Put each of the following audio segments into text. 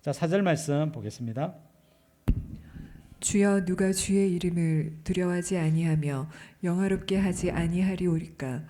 자, 4절 말씀 보겠습니다. 주여 누가 주의 이름을 두려워하지 아니하며 영화롭게 하지 아니하리오리까.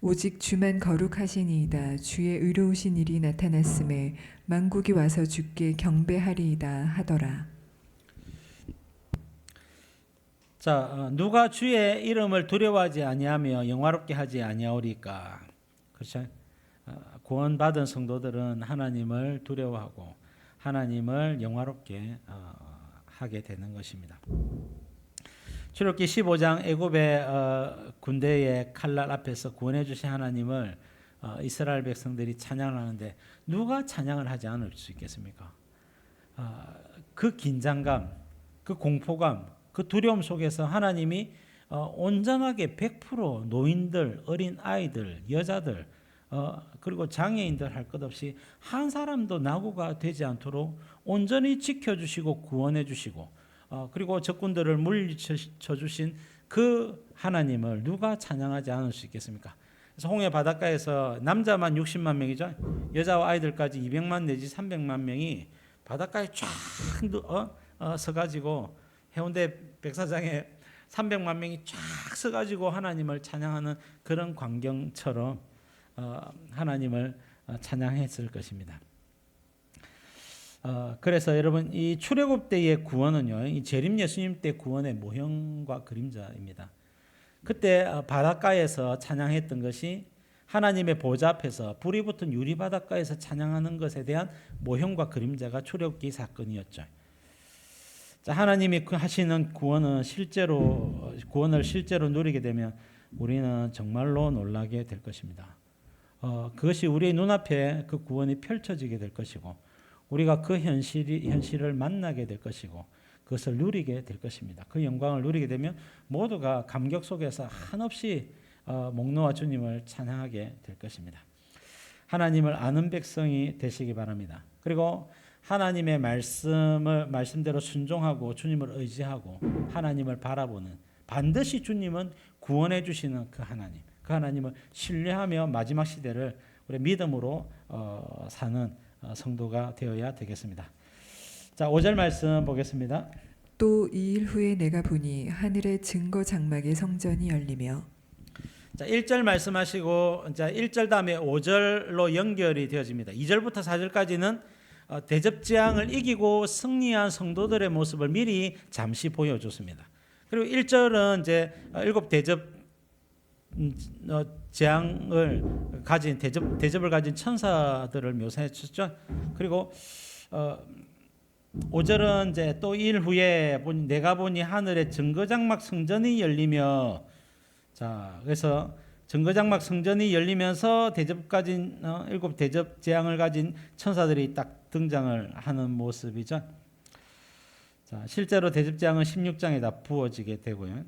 오직 주만 거룩하시니이다. 주의 의로우신 일이 나타났음에 만국이 와서 주께 경배하리이다 하더라. 자, 누가 주의 이름을 두려워하지 아니하며 영화롭게 하지 아니하오리까. 그렇죠? 구원받은 성도들은 하나님을 두려워하고 하나님을 영화롭게 하게 되는 것입니다. 출애굽기 15장 애굽의 군대의 칼날 앞에서 구원해 주신 하나님을 이스라엘 백성들이 찬양하는데 누가 찬양을 하지 않을 수 있겠습니까? 그 긴장감, 그 공포감, 그 두려움 속에서 하나님이 온전하게 100% 노인들, 어린 아이들, 여자들, 그리고 장애인들 할 것 없이 한 사람도 낙오가 되지 않도록 온전히 지켜주시고 구원해 주시고 그리고 적군들을 물리쳐 주신 그 하나님을 누가 찬양하지 않을 수 있겠습니까? 그래서 홍해 바닷가에서 남자만 60만 명이죠. 여자와 아이들까지 200만 내지 300만 명이 바닷가에 쫙 서가지고 해운대 백사장에 300만 명이 쫙 서가지고 하나님을 찬양하는 그런 광경처럼 하나님을 찬양했을 것입니다. 그래서 여러분 이 출애굽 때의 구원은요, 이 재림 예수님 때 구원의 모형과 그림자입니다. 그때 바닷가에서 찬양했던 것이 하나님의 보좌 앞에서 불이 붙은 유리 바닷가에서 찬양하는 것에 대한 모형과 그림자가 출애굽기 사건이었죠. 자, 하나님이 하시는 구원을 실제로 누리게 되면 우리는 정말로 놀라게 될 것입니다. 그것이 우리의 눈앞에 그 구원이 펼쳐지게 될 것이고 우리가 그 현실을 만나게 될 것이고 그것을 누리게 될 것입니다. 그 영광을 누리게 되면 모두가 감격 속에서 한없이 목 놓아 주님을 찬양하게 될 것입니다. 하나님을 아는 백성이 되시기 바랍니다. 그리고 하나님의 말씀대로 순종하고 주님을 의지하고 하나님을 바라보는 반드시 주님은 구원해 주시는 그 하나님을 신뢰하며 마지막 시대를 우리 믿음으로 사는 성도가 되어야 되겠습니다. 자, 5절 말씀 보겠습니다. 또 2일 후에 내가 보니 하늘의 증거 장막의 성전이 열리며. 자, 1절 말씀하시고 자, 1절 다음에 5절로 연결이 되어집니다. 2절부터 4절까지는 대접재앙을 이기고 승리한 성도들의 모습을 미리 잠시 보여줬습니다. 그리고 1절은 이제 일곱 대접 재앙을 가진 대접을 가진 천사들을 묘사해 주셨죠. 그리고 5절은 이제 또 일 후에 내가 보니 하늘에 증거장막 성전이 열리며, 자, 그래서 증거장막 성전이 열리면서 일곱 대접 재앙을 가진 천사들이 딱 등장을 하는 모습이죠. 자, 실제로 대접 재앙은 16장에 다 부어지게 되고요.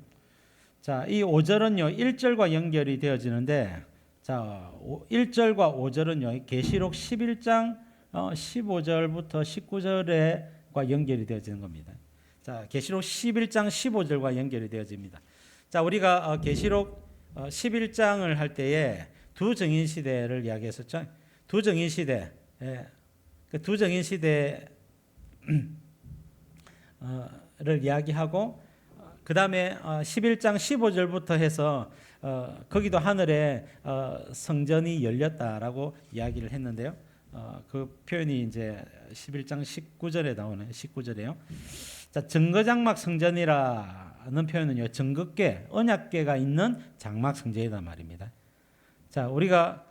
자, 이 5절은요 1절과 연결이 되어지는데, 자, 1절과 5절은요 계시록 11장 15절부터 19절과 연결이 되어지는 겁니다. 자, 계시록 11장 15절과 연결이 되어집니다. 자, 우리가 계시록 11장을 할 때에 두 정인 시대를 이야기했었죠. 두 정인 시대, 그 두 정인 시대를 이야기하고 그 다음에 11장 15절부터 해서 거기도 하늘에 성전이 열렸다라고 이야기를 했는데요. 그 표현이 이제 11장 19절에 나오네요. 19절에요. 자, 증거장막 성전이라는 표현은요, 증거궤, 언약궤가 있는 장막 성전이다 말입니다. 자, 우리가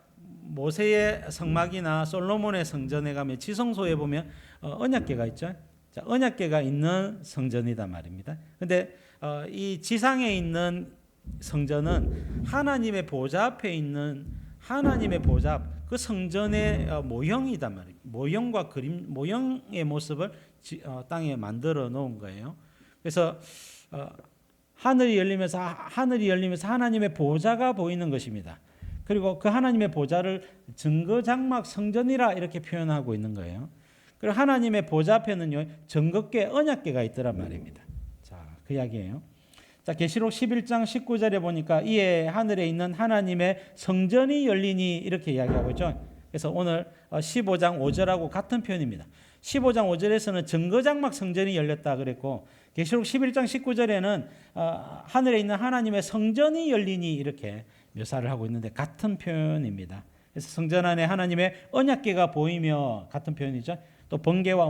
모세의 성막이나 솔로몬의 성전에 가면 지성소에 보면 언약궤가 있죠. 자, 언약궤가 있는 성전이다 말입니다. 근데 이 지상에 있는 성전은 하나님의 보좌 앞에 있는 하나님의 보좌 앞, 그 성전의 모형이다 말이에요. 모형과 그림, 모형의 모습을 땅에 만들어 놓은 거예요. 그래서 하늘이 열리면서 하나님의 보좌가 보이는 것입니다. 그리고 그 하나님의 보좌를 증거장막 성전이라 이렇게 표현하고 있는 거예요. 그리고 하나님의 보좌 앞에는요 증거궤, 언약궤가 있더란 말입니다. 자, 그 이야기예요. 자, 계시록 11장 19절에 보니까 이에 하늘에 있는 하나님의 성전이 열리니 이렇게 이야기하고 있죠. 그래서 오늘 15장 5절하고 같은 표현입니다. 15장 5절에서는 정거장막 성전이 열렸다 그랬고 계시록 11장 19절에는 하늘에 있는 하나님의 성전이 열리니 이렇게 묘사를 하고 있는데 같은 표현입니다. 그래서 성전 안에 하나님의 언약궤가 보이며 같은 표현이죠. 또 번개와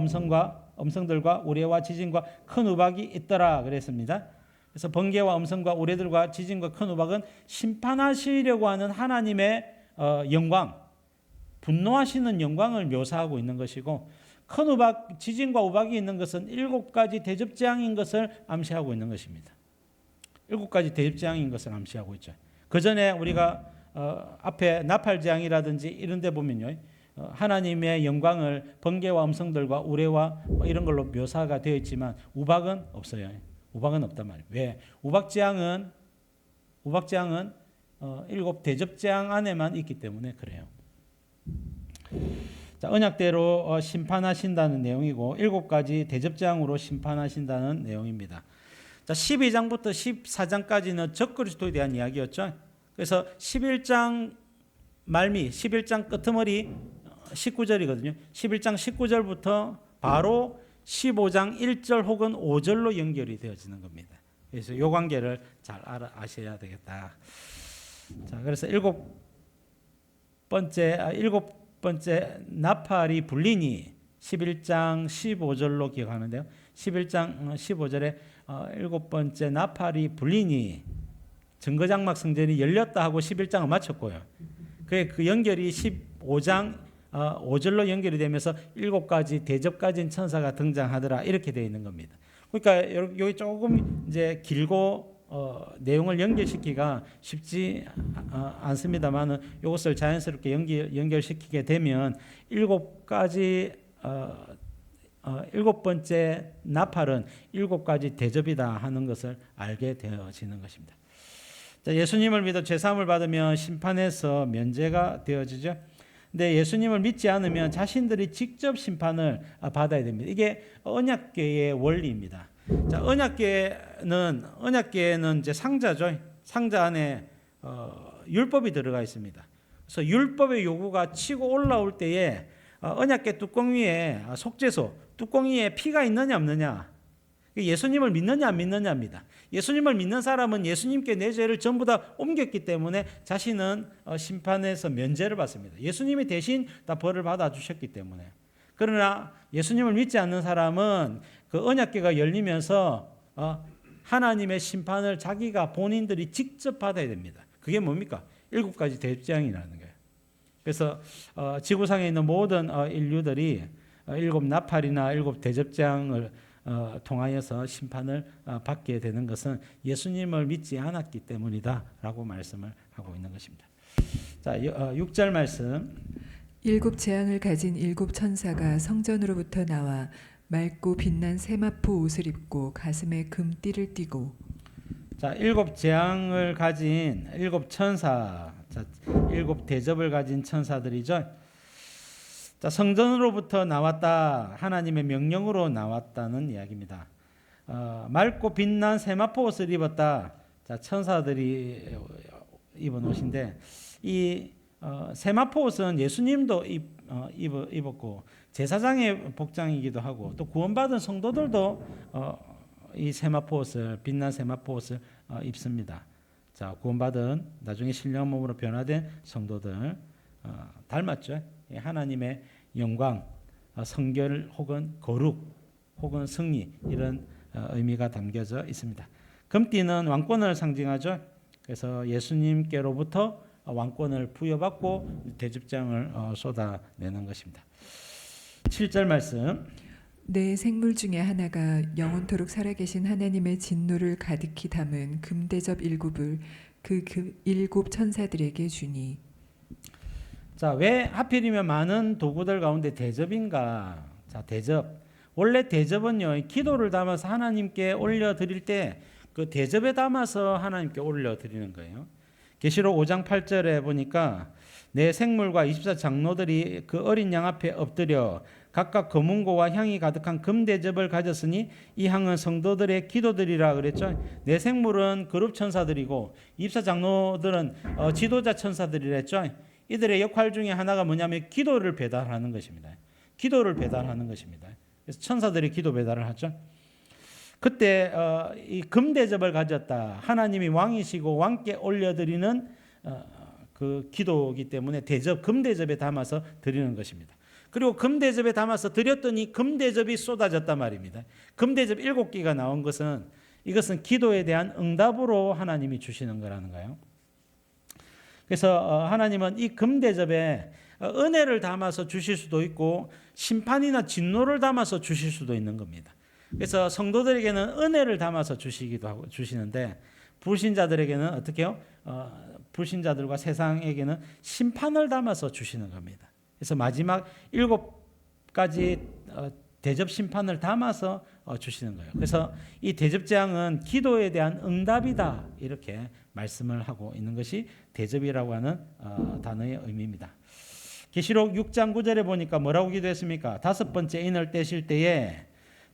음성들과 우레와 지진과 큰 우박이 있더라 그랬습니다. 그래서 번개와 음성과 우레들과 지진과 큰 우박은 심판하시려고 하는 하나님의 영광, 분노하시는 영광을 묘사하고 있는 것이고 큰 우박, 지진과 우박이 있는 것은 7가지 대접재앙인 것을 암시하고 있는 것입니다. 7가지 대접재앙인 것을 암시하고 있죠. 그 전에 우리가 앞에 나팔재앙이라든지 이런 데 보면요. 하나님의 영광을 번개와 음성들과 우레와 이런 걸로 묘사가 되어 있지만 우박은 없어요. 우박은 없단 말이에요. 왜? 우박재앙은 7 대접재앙 안에만 있기 때문에 그래요. 자, 언약대로 심판하신다는 내용이고 7가지 대접재앙으로 심판하신다는 내용입니다. 자, 12장부터 14장까지는 적그리스도에 대한 이야기였죠. 그래서 11장 말미, 11장 끄트머리 19절이거든요. 11장 19절부터 바로 15장 1절 혹은 5절로 연결이 되어지는 겁니다. 그래서 이 관계를 잘 아셔야 되겠다. 자, 그래서 일곱 번째 나팔이 불리니 11장 15절로 기억하는데요. 11장 15절에 7번째 나팔이 불리니 정거장막 성전이 열렸다 하고 11장을 마쳤고요. 그 연결이 15장 5절로 연결이 되면서 7가지 대접가진 천사가 등장하더라 이렇게 되어 있는 겁니다. 그러니까 여기 조금 이제 길고 내용을 연결시키기가 쉽지 않습니다만은 이것을 자연스럽게 연결시키게 되면 7번째 나팔은 7가지 대접이다 하는 것을 알게 되어지는 것입니다. 자, 예수님을 믿어 죄사함을 받으면 심판에서 면제가 되어지죠. 근데 예수님을 믿지 않으면 자신들이 직접 심판을 받아야 됩니다. 이게 언약궤의 원리입니다. 자, 언약궤는 이제 상자죠. 상자 안에 율법이 들어가 있습니다. 그래서 율법의 요구가 치고 올라올 때에 언약궤 뚜껑 위에 속죄소 뚜껑 위에 피가 있느냐 없느냐, 예수님을 믿느냐 안 믿느냐입니다. 예수님을 믿는 사람은 예수님께 내 죄를 전부 다 옮겼기 때문에 자신은 심판에서 면제를 받습니다. 예수님이 대신 다 벌을 받아주셨기 때문에. 그러나 예수님을 믿지 않는 사람은 그 언약궤가 열리면서 하나님의 심판을 자기가 본인들이 직접 받아야 됩니다. 그게 뭡니까? 7가지 대접재앙이라는 거예요. 그래서 지구상에 있는 모든 인류들이 7 나팔이나 7 대접재앙을 통하여서 심판을 받게 되는 것은 예수님을 믿지 않았기 때문이다라고 말씀을 하고 있는 것입니다. 자, 6절 말씀. 7 재앙을 가진 7 천사가 성전으로부터 나와 맑고 빛난 세마포 옷을 입고 가슴에 금띠를 띠고. 자, 7 재앙을 가진 7 천사, 자, 7 대접을 가진 천사들이죠. 자, 성전으로부터 나왔다. 하나님의 명령으로 나왔다는 이야기입니다. 맑고 빛난 세마포 옷을 입었다. 자, 천사들이 입은 옷인데 이 세마포 옷은 예수님도 입었고 제사장의 복장이기도 하고 또 구원받은 성도들도 이 세마포 옷을 빛난 세마포 옷을 입습니다. 자, 구원받은 나중에 신령한 몸으로 변화된 성도들 닮았죠. 하나님의 영광, 성결 혹은 거룩 혹은 승리 이런 의미가 담겨져 있습니다. 금띠는 왕권을 상징하죠. 그래서 예수님께로부터 왕권을 부여받고 대접장을 쏟아내는 것입니다. 7절 말씀. 내 생물 중에 하나가 영원토록 살아계신 하나님의 진노를 가득히 담은 금대접 7을 그 7 천사들에게 주니. 자, 왜 하필이면 많은 도구들 가운데 대접인가? 자, 대접. 원래 대접은요, 기도를 담아서 하나님께 올려드릴 때 그 대접에 담아서 하나님께 올려드리는 거예요. 계시록 5장 8절에 보니까 내 생물과 24장로들이 그 어린 양 앞에 엎드려 각각 검은고와 향이 가득한 금대접을 가졌으니 이 향은 성도들의 기도들이라 그랬죠. 내 생물은 그룹 천사들이고 24장로들은 지도자 천사들이랬죠. 이들의 역할 중에 하나가 뭐냐면 기도를 배달하는 것입니다. 기도를 배달하는 것입니다. 그래서 천사들이 기도 배달을 하죠. 그때 이 금대접을 가졌다. 하나님이 왕이시고 왕께 올려드리는 그 기도이기 때문에 금대접에 담아서 드리는 것입니다. 그리고 금대접에 담아서 드렸더니 금대접이 쏟아졌단 말입니다. 금대접 7개가 나온 것은 이것은 기도에 대한 응답으로 하나님이 주시는 거라는 거예요. 그래서 하나님은 이 금대접에 은혜를 담아서 주실 수도 있고 심판이나 진노를 담아서 주실 수도 있는 겁니다. 그래서 성도들에게는 은혜를 담아서 주시는데 불신자들에게는 어떻게 해요? 불신자들과 세상에게는 심판을 담아서 주시는 겁니다. 그래서 마지막 7가지 대접 심판을 담아서 주시는 거예요. 그래서 이 대접 재앙은 기도에 대한 응답이다 이렇게 말씀을 하고 있는 것이 대접이라고 하는 단어의 의미입니다. 계시록 6장 9절에 보니까 뭐라고 기도했습니까? 5번째 인을 떼실 때에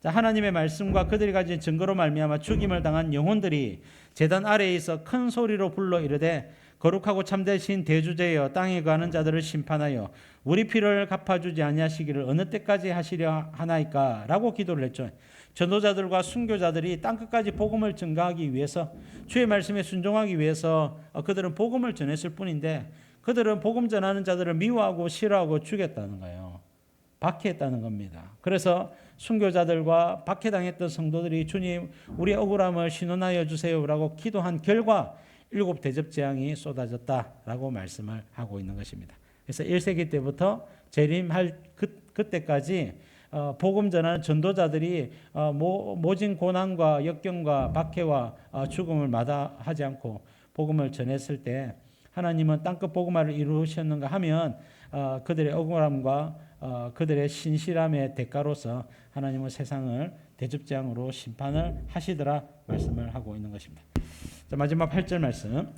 하나님의 말씀과 그들이 가진 증거로 말미암아 죽임을 당한 영혼들이 제단 아래에 있어 큰 소리로 불러 이르되 거룩하고 참되신 대주제여 땅에 거하는 자들을 심판하여 우리 피를 갚아주지 아니하시기를 어느 때까지 하시려 하나이까 라고 기도를 했죠. 전도자들과 순교자들이 땅끝까지 복음을 증가하기 위해서 주의 말씀에 순종하기 위해서 그들은 복음을 전했을 뿐인데 그들은 복음 전하는 자들을 미워하고 싫어하고 죽였다는 거예요. 박해했다는 겁니다. 그래서 순교자들과 박해당했던 성도들이 주님 우리의 억울함을 신원하여 주세요라고 기도한 결과 7 대접 재앙이 쏟아졌다라고 말씀을 하고 있는 것입니다. 그래서 1세기 때부터 재림할 그때까지 복음 전하는 전도자들이 모진 고난과 역경과 박해와 죽음을 마다하지 않고 복음을 전했을 때 하나님은 땅끝 복음화를 이루셨는가 하면 그들의 억울함과 그들의 신실함의 대가로서 하나님은 세상을 대접재앙으로 심판을 하시더라 말씀을 하고 있는 것입니다. 자, 마지막 8절 말씀.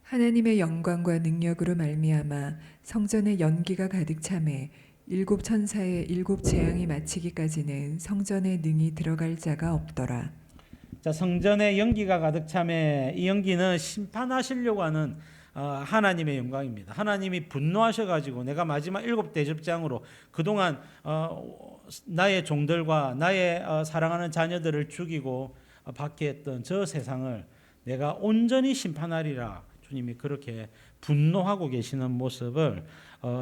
하나님의 영광과 능력으로 말미암아 성전에 연기가 가득 차매 7 천사의 7 재앙이 마치기까지는 성전에 능히 들어갈 자가 없더라. 자, 성전에 연기가 가득 차매 이 연기는 심판하시려고 하는 하나님의 영광입니다. 하나님이 분노하셔가지고 내가 마지막 7 대접장으로 그동안 나의 종들과 나의 사랑하는 자녀들을 죽이고 박해했던 저 세상을 내가 온전히 심판하리라. 주님이 그렇게 분노하고 계시는 모습을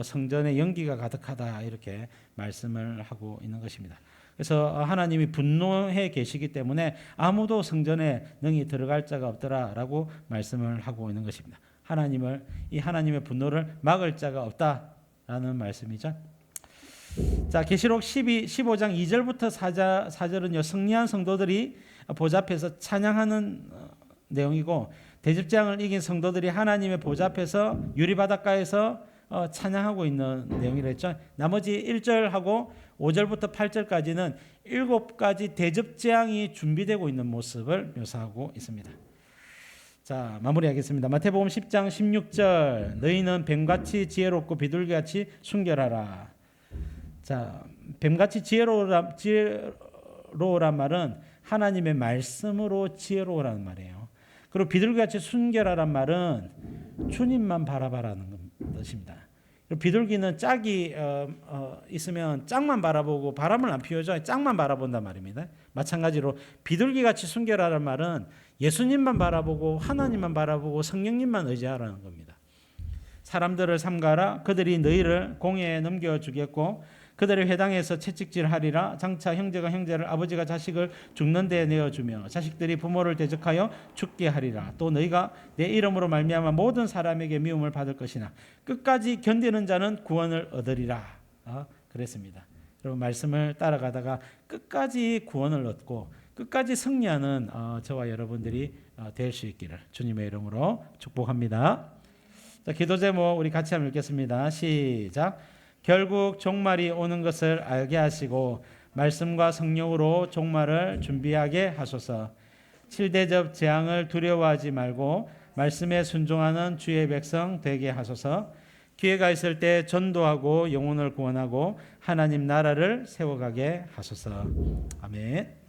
성전에 연기가 가득하다 이렇게 말씀을 하고 있는 것입니다. 그래서 하나님이 분노해 계시기 때문에 아무도 성전에 능히 들어갈 자가 없더라라고 말씀을 하고 있는 것입니다. 이 하나님의 분노를 막을 자가 없다라는 말씀이죠. 자, 계시록 15장 2절부터 4절은요 승리한 성도들이 보좌 앞에서 찬양하는 내용이고 대접재앙을 이긴 성도들이 하나님의 보좌 앞에서 유리바닷가에서 찬양하고 있는 내용이라 했죠. 나머지 1절하고 5절부터 8절까지는 7가지 대접재앙이 준비되고 있는 모습을 묘사하고 있습니다. 자, 마무리하겠습니다. 마태복음 10장 16절 너희는 뱀같이 지혜롭고 비둘기같이 순결하라. 자, 뱀같이 지혜로우란 말은 하나님의 말씀으로 지혜로우라는 말이에요. 그리고 비둘기같이 순결하란 말은 주님만 바라봐라는 뜻입니다. 비둘기는 짝이 있으면 짝만 바라보고 바람을 안 피우죠. 짝만 바라본단 말입니다. 마찬가지로 비둘기같이 순결하란 말은 예수님만 바라보고 하나님만 바라보고 성령님만 의지하라는 겁니다. 사람들을 삼가라. 그들이 너희를 공회에 넘겨주겠고 그들의 회당에서 채찍질하리라. 장차 형제가 형제를 아버지가 자식을 죽는 데 내어주며 자식들이 부모를 대적하여 죽게 하리라. 또 너희가 내 이름으로 말미암아 모든 사람에게 미움을 받을 것이나 끝까지 견디는 자는 구원을 얻으리라. 그랬습니다. 여러분 말씀을 따라가다가 끝까지 구원을 얻고 끝까지 승리하는 저와 여러분들이 될 수 있기를 주님의 이름으로 축복합니다. 자, 기도 제목 우리 같이 한번 읽겠습니다. 시작. 결국 종말이 오는 것을 알게 하시고 말씀과 성령으로 종말을 준비하게 하소서. 7대접 재앙을 두려워하지 말고 말씀에 순종하는 주의 백성 되게 하소서. 기회가 있을 때 전도하고 영혼을 구원하고 하나님 나라를 세워가게 하소서. 아멘.